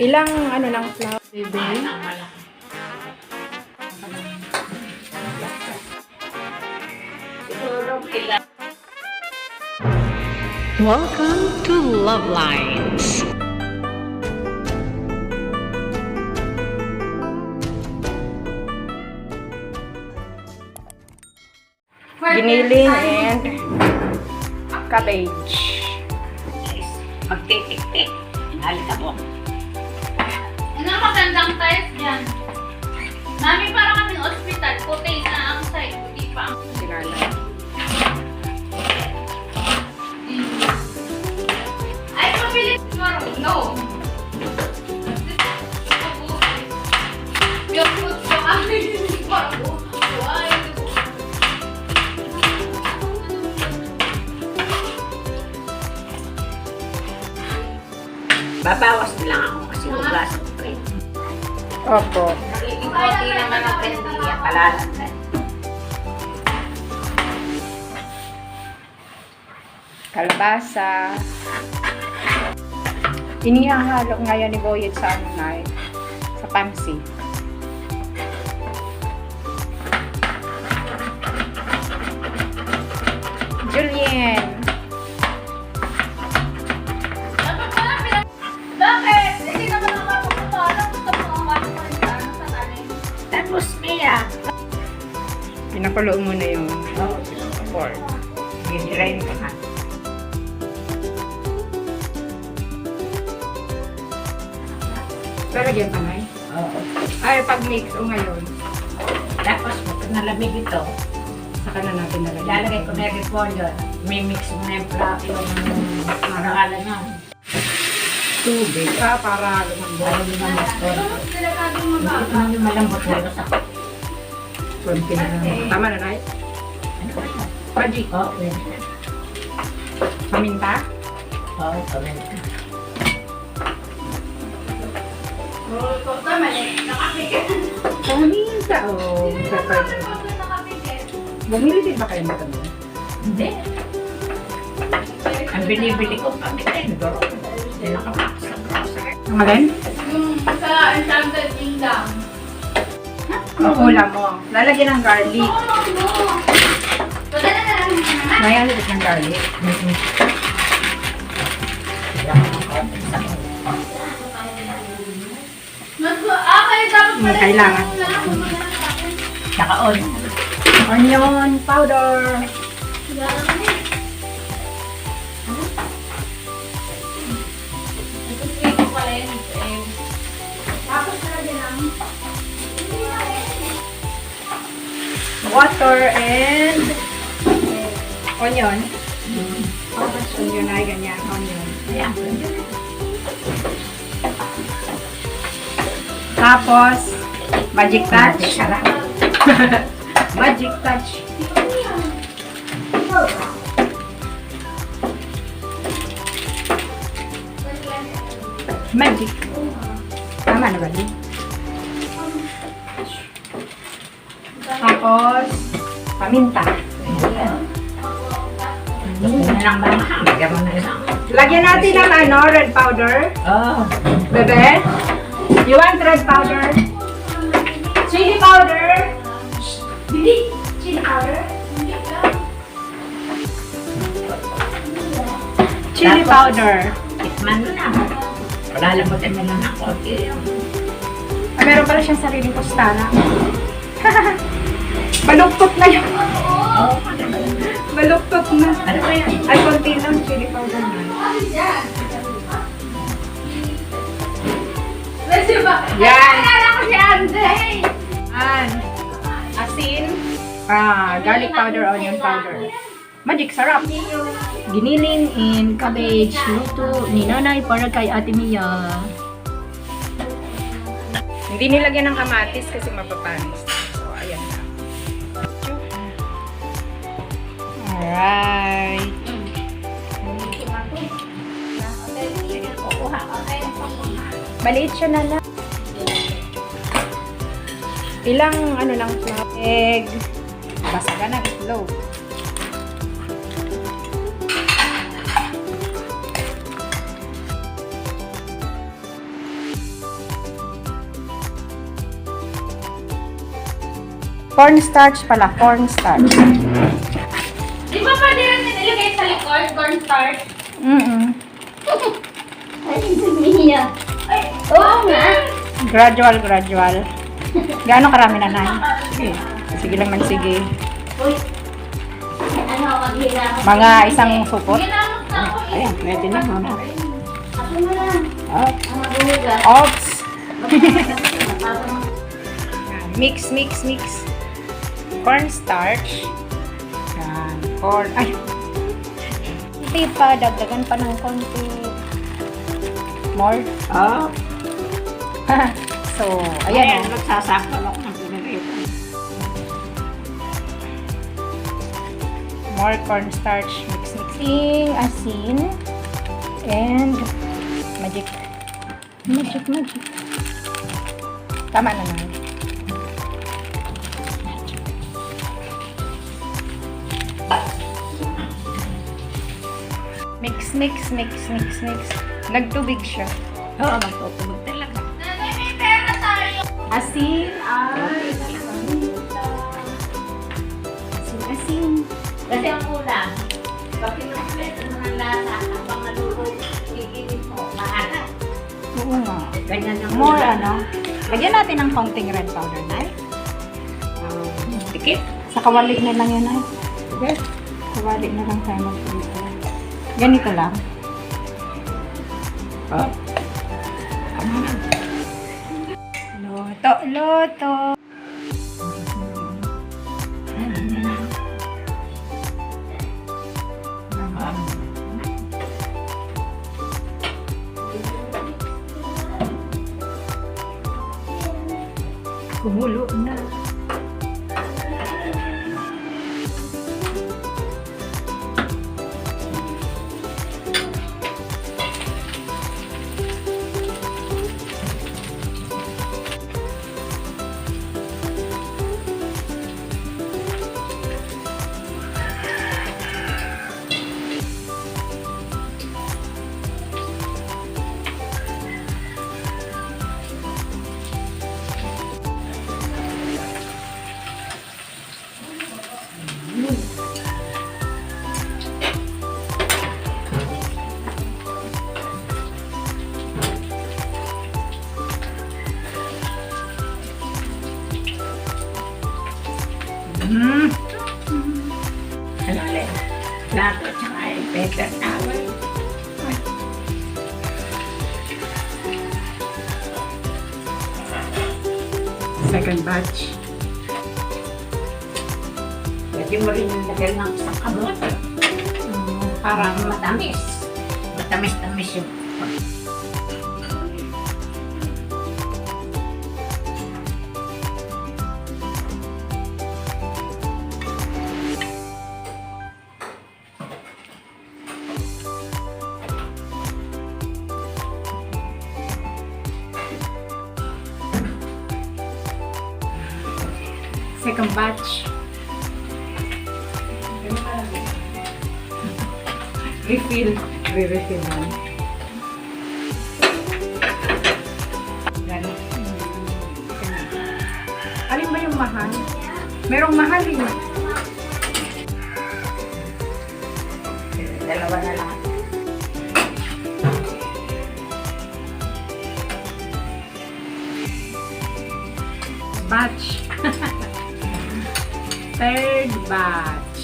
Ilang ano ng flour, baby? Welcome to Love Lines. Giniling and cabbage. Magtitik-tik. Halika mo. Ano ang magandang size dyan? Mami, parang kaming hospital. Puti na ang size. Hindi pa ang... Sinala. Ay, papilit. No. Yung food sa amin. Parang ay. Babawas na lang ako kasi hugas ang print. Opo. Nagiging konti naman ang print niya. Palalan. Kalabasa. Inihahalo ngayon ni Boyet sa Nanay. Sa pansi. Julian. Bakit? Hindi naman ako mapupunta. Ano gusto mo ang mapupunta? Ano sa tanin? Tapos Mia. Pinakulo muna yung pork. Gigirain ko na. Lalagyan pa na Oo. Ay, pag-mix o ngayon. Tapos pag nalamig ito, Saka na natin nalagyan. lalagay ko na yung repolyo. May mix mo na yung marala na. Tubig. Para lumambot. Para lumambot ko. Delikadong Hindi mababa. naman yung malambot na sa Konti na lang. Tama na, Nay? Magic. Okay. Paminta. Oo, paminta. Oh, ikaw ka mali. Nakapigil. Paminta. Oh, pepper. Nakapigil. Bumili din ba kayo nito? Hindi. Ang binibili ko paminta yung doro. Hindi nakapaksa. Ang alin? Yung sa Enchanted Kingdom. Ang ulam mo. Lalagyan ng garlic. Padala na lang naman. Mayroon din ng garlic. Kayo dapat pala. Kailangan. Saka on. Onion powder. Tapos nalagyan ng Water and onion. Onion ay ganyan. Onion. Ayan. Tapos, magic touch. Sarap. Magic touch. Magic. Tama na ba din? Tapos, paminta. Yan lang ba? Lagyan mo na isang. Lagyan natin ng ano, red powder. Oh. Bebe, you want red powder? Chili powder. Bibi, chili powder. Chili Tapos, powder. Tikman mo na. Palalamutin mo lang ng konti. Ah, meron pala siyang sariling kustana. Baluktot na yun. Oo. Baluktot na. Ano ba yan? Ay, konti lang chili powder na. Kasi ba? Yan. Naalala ko si Andre. Asin. Garlic powder, onion powder. Magic, sarap. Giniling in cabbage. Luto ni Nanay para kay Ate Mia. Hindi nilagyan ng kamatis kasi mapapanis. So, ayan na. Alright. Maliit siya na lang. Ilang ano lang flour? Egg. Basagan ng itlog. Cornstarch pala, cornstarch. Di ba pwede rin nilagay sa likod, cornstarch? Ay, Mia. Ay, oo nga. Gradual. Gaano karami, Nanay? Sige lang ng sige. Uy. Ano, maghila. Mga isang supot. Ginamot na ako eh. Ayan, pwede na muna. Ako na lang. Oh, Ang maghuhugas. ops. Mix. Cornstarch. Yan. Ay. Hindi pa, dagdagan pa ng konti. More. Oh, So, ayan. ayan. Magsasakal ako ng pinagay. More cornstarch. Mixing, asin, and magic. Tama na naman. Mix. Nagtubig siya. Oo, magtutubog talaga. Nanay, may pera tayo. Asin ay... Asin. Kasi ang ulam, pag pinumpleto mo ng lasa, habang malulog, gigilid mo, maalat. Oo nga. Ganyan ang More ulam. ano. Lagyan natin ng konting red powder, Nay. Dikit. Sa kawalig na lang yan, Nay. Okay. Kawalig na lang tayo magpulito. Ganito lang. Oh. Luto. Kumulo na. Ano ulit? Plato, tsaka yung paper towel. Second batch. Pwede mo rin yung lagay ng isang kamote. Parang matamis. Matamis-tamis yung Second batch. Refill. Re-refill lang. Ganun. Alin ba yung mahal? Merong mahal eh. dalawa na lang. Batch. Third batch.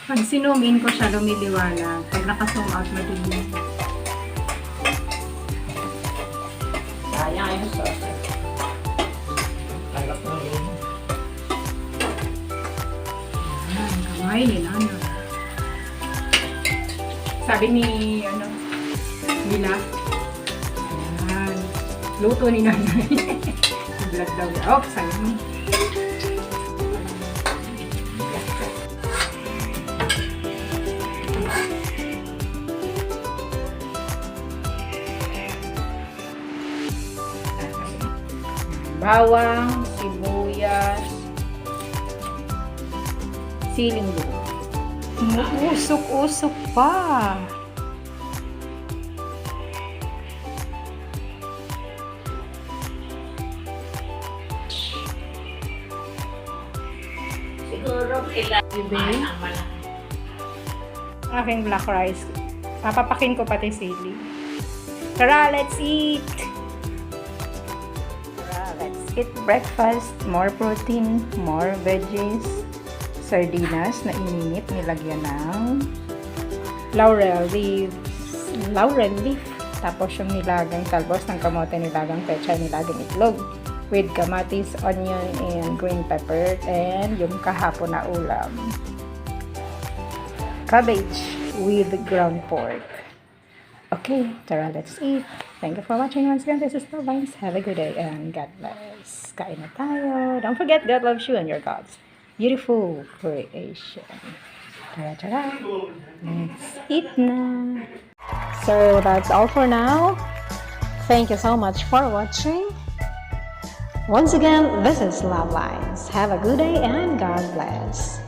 Pag sinum in ko siya, lumiliwanag. Pag naka-zoom out, madilim. Sayang yung sauce. Kalap na rin. Ayan, kamay ni Nanay. Sabi ni, Mila, ayan, luto ni Nanay. Vlog daw. Oh, sayang. Bawang, sibuyas, siling buo. Usok-usok pa. Ilan Bibi. ang malaki. Aking black rice. Papapakin ko pati sili. Tara, let's eat! Tara, let's eat breakfast. More protein, more veggies. Sardinas na ininit, nilagyan ng laurel leaf. Tapos yung nilagang talbos ng kamote, nilagang pechay, nilagang itlog. With kamatis, onion, and green pepper. And yung kahapon na ulam. Cabbage with ground pork. Okay, tara, let's eat. Thank you for watching once again. This is the Vines. Have a good day and God bless. Kain na tayo. Don't forget, God loves you and your God's beautiful creation. Tara, tara. Let's eat na. So, that's all for now. Thank you so much for watching. Once again, this is Love Lines. Have a good day and God bless.